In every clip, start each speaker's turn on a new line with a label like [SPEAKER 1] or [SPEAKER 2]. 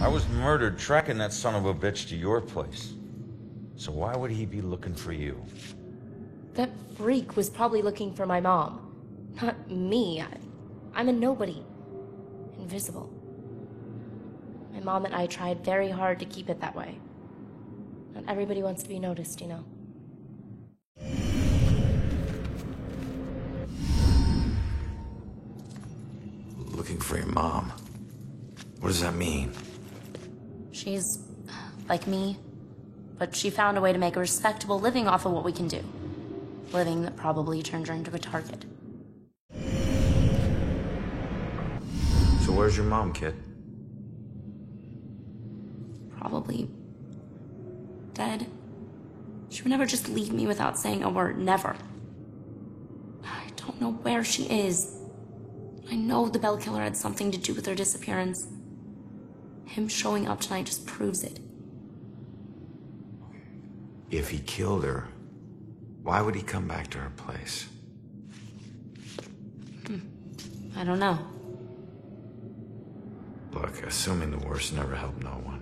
[SPEAKER 1] I was murdered tracking that son of a bitch to your place. So why would he be looking for you?
[SPEAKER 2] That freak was probably looking for my mom. Not me. I'm a nobody. Invisible. My mom and I tried very hard to keep it that way. Not everybody wants to be noticed, you know.
[SPEAKER 1] Looking for your mom. What does that mean?
[SPEAKER 2] She's like me, but she found a way to make a respectable living off of what we can do. Living that probably turned her into a target.
[SPEAKER 1] So where's your mom, kid?
[SPEAKER 2] Probably dead. She would never just leave me without saying a word, never. I don't know where she is. I know the Bell Killer had something to do with her disappearance. Him showing up tonight just proves it.
[SPEAKER 1] If he killed her, why would he come back to her place?
[SPEAKER 2] I don't know.
[SPEAKER 1] Look, assuming the worst never helped no one.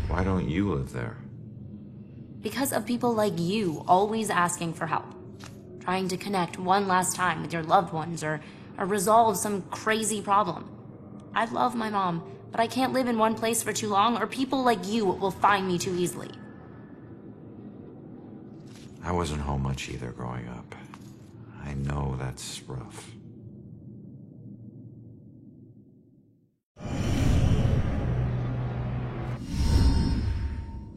[SPEAKER 1] Why don't you live there?
[SPEAKER 2] Because of people like you always asking for help. Trying to connect one last time with your loved ones or resolve some crazy problem. I love my mom, but I can't live in one place for too long or people like you will find me too easily.
[SPEAKER 1] I wasn't home much either growing up. I know that's rough.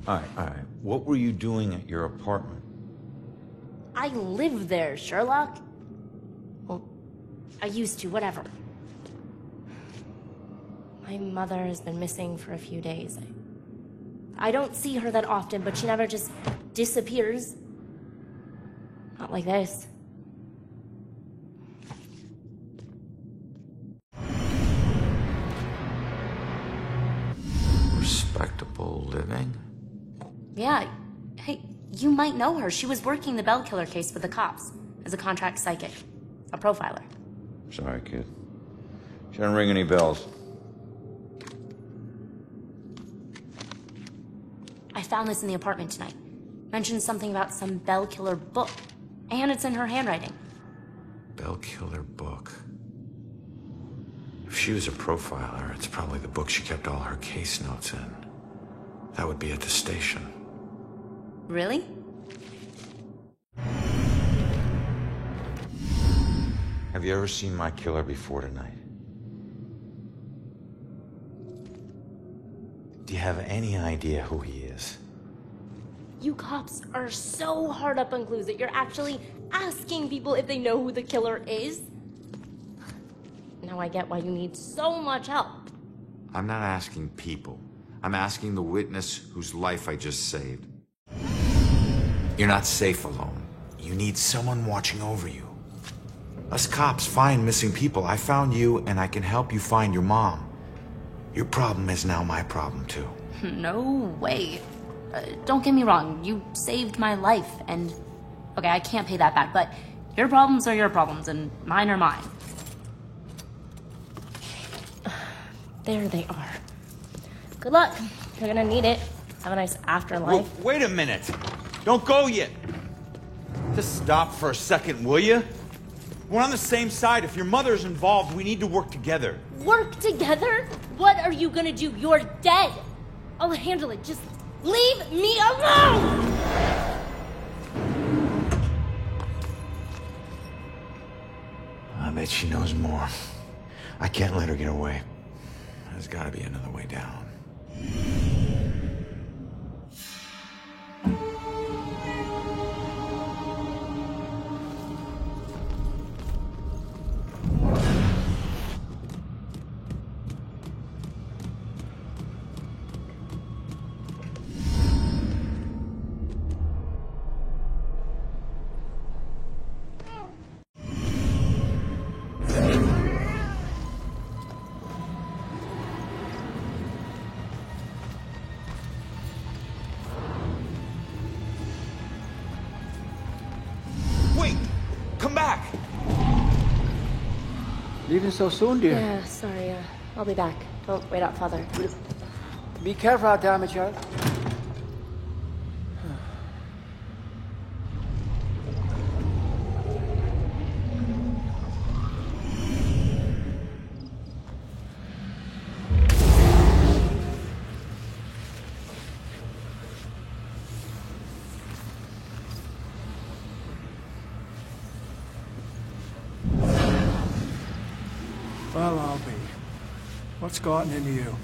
[SPEAKER 1] All right. What were you doing at your apartment?
[SPEAKER 2] I live there, Sherlock. Well, I used to, whatever. My mother has been missing for a few days. I don't see her that often, but she never just disappears. Not like this.
[SPEAKER 1] Respectable living?
[SPEAKER 2] Yeah. Hey, you might know her. She was working the Bell Killer case with the cops as a contract psychic. A profiler.
[SPEAKER 1] Sorry, kid. She didn't ring any bells.
[SPEAKER 2] I found this in the apartment tonight. Mentioned something about some Bell Killer book. And it's in her handwriting.
[SPEAKER 1] Bell Killer book. If she was a profiler, it's probably the book she kept all her case notes in. That would be at the station.
[SPEAKER 2] Really?
[SPEAKER 1] Have you ever seen my killer before tonight? Do you have any idea who he is?
[SPEAKER 2] You cops are so hard up on clues that you're actually asking people if they know who the killer is. Now I get why you need so much help.
[SPEAKER 1] I'm not asking people. I'm asking the witness whose life I just saved. You're not safe alone. You need someone watching over you. Us cops find missing people. I found you, and I can help you find your mom. Your problem is now my problem, too.
[SPEAKER 2] No way. Don't get me wrong, you saved my life, and... Okay, I can't pay that back, but your problems are your problems, and mine are mine. There they are. Good luck. You're gonna need it. Have a nice afterlife.
[SPEAKER 3] Whoa, wait a minute. Don't go yet. Just stop for a second, will you? We're on the same side. If your mother's involved, we need to work together.
[SPEAKER 2] Work together? What are you gonna do? You're dead. I'll handle it. Just leave me alone!
[SPEAKER 1] I bet she knows more. I can't let her get away. There's gotta be another way down.
[SPEAKER 3] Wait! Come back!
[SPEAKER 4] Leaving so soon, dear?
[SPEAKER 2] Yeah, sorry. I'll be back. Don't wait out, Father.
[SPEAKER 4] Be careful out there, my child.
[SPEAKER 5] Well, I'll be. What's gotten into you?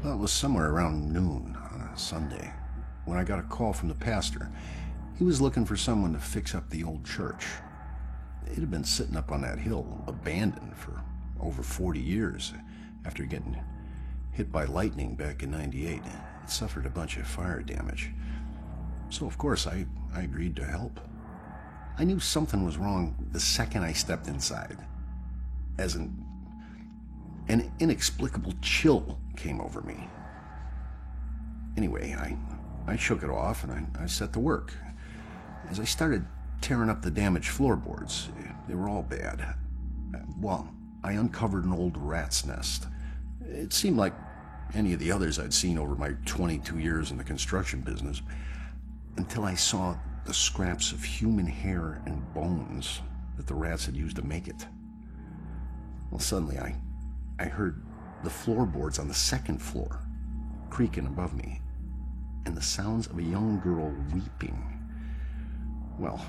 [SPEAKER 6] Well, it was somewhere around noon on a Sunday when I got a call from the pastor. He was looking for someone to fix up the old church. It had been sitting up on that hill, abandoned for over 40 years. After getting hit by lightning back in '98, it suffered a bunch of fire damage. So, of course, I agreed to help. I knew something was wrong the second I stepped inside. As an inexplicable chill came over me. Anyway, I shook it off and I set to work. As I started tearing up the damaged floorboards, they were all bad. Well, I uncovered an old rat's nest. It seemed like any of the others I'd seen over my 22 years in the construction business, until I saw the scraps of human hair and bones that the rats had used to make it. Well, suddenly I heard the floorboards on the second floor creaking above me, and the sounds of a young girl weeping. Well,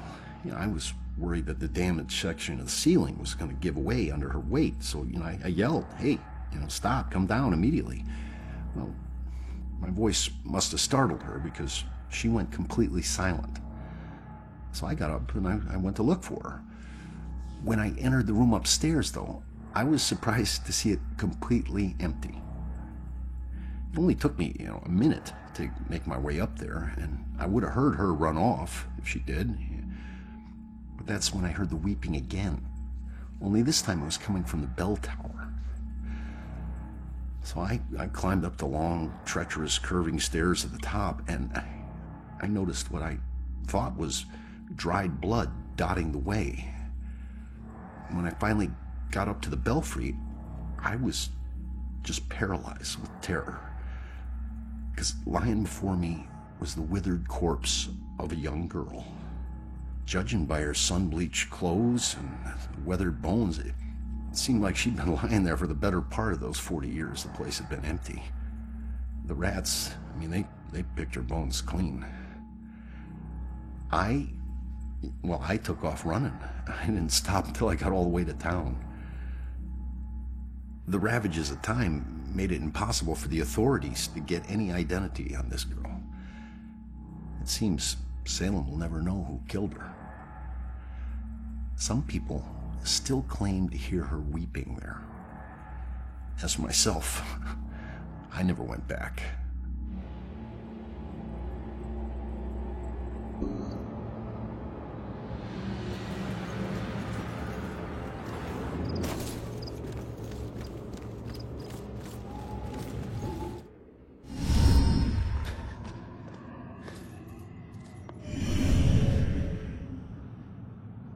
[SPEAKER 6] I was worried that the damaged section of the ceiling was going to give away under her weight, so, I yelled, "Hey, stop, come down immediately." Well, my voice must have startled her because she went completely silent. So I got up and I went to look for her. When I entered the room upstairs, though, I was surprised to see it completely empty. It only took me, a minute to make my way up there, and I would have heard her run off if she did. But that's when I heard the weeping again. Only this time it was coming from the bell tower. So I climbed up the long, treacherous, curving stairs at the top, and I noticed what I thought was dried blood dotting the way. When I finally got up to the belfry, I was just paralyzed with terror. Because lying before me was the withered corpse of a young girl. Judging by her sun-bleached clothes and weathered bones, it seemed like she'd been lying there for the better part of those 40 years the place had been empty. The rats, they picked her bones clean. I Well, I took off running. I didn't stop until I got all the way to town. The ravages of time made it impossible for the authorities to get any identity on this girl. It seems Salem will never know who killed her. Some people still claim to hear her weeping there. As for myself, I never went back.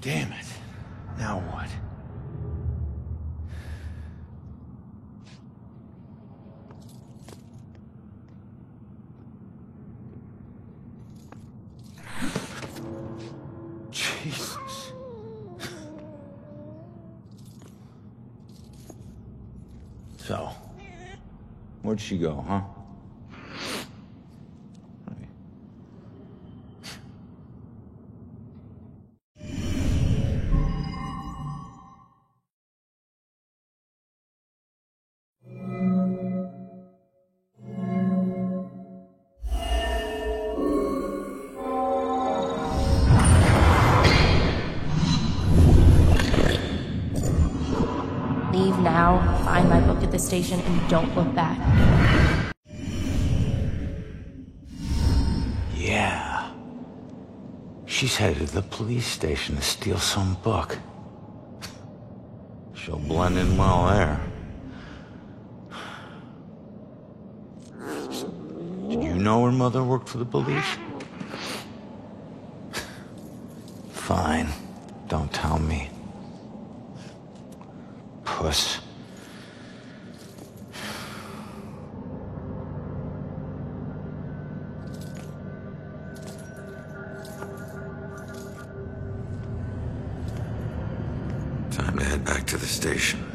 [SPEAKER 3] Damn it. Now what? Jesus. So, where'd she go, huh?
[SPEAKER 2] Leave now, find my book at the station, and don't look back.
[SPEAKER 3] Yeah. She's headed to the police station to steal some book. She'll blend in well there. Did you know her mother worked for the police? Fine. Don't tell me. Puss.
[SPEAKER 1] Time to head back to the station.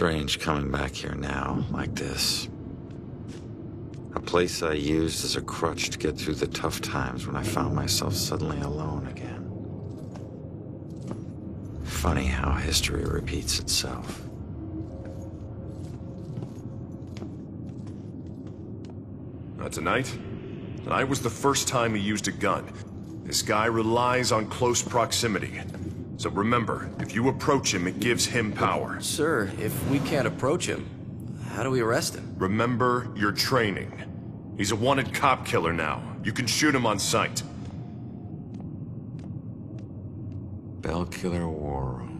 [SPEAKER 1] strange coming back here now, like this. A place I used as a crutch to get through the tough times when I found myself suddenly alone again. Funny how history repeats itself.
[SPEAKER 7] Tonight? Tonight was the first time he used a gun. This guy relies on close proximity. So remember, if you approach him, it gives him power.
[SPEAKER 8] Sir, if we can't approach him, how do we arrest him?
[SPEAKER 7] Remember your training. He's a wanted cop killer now. You can shoot him on sight.
[SPEAKER 1] Bellkiller War Room.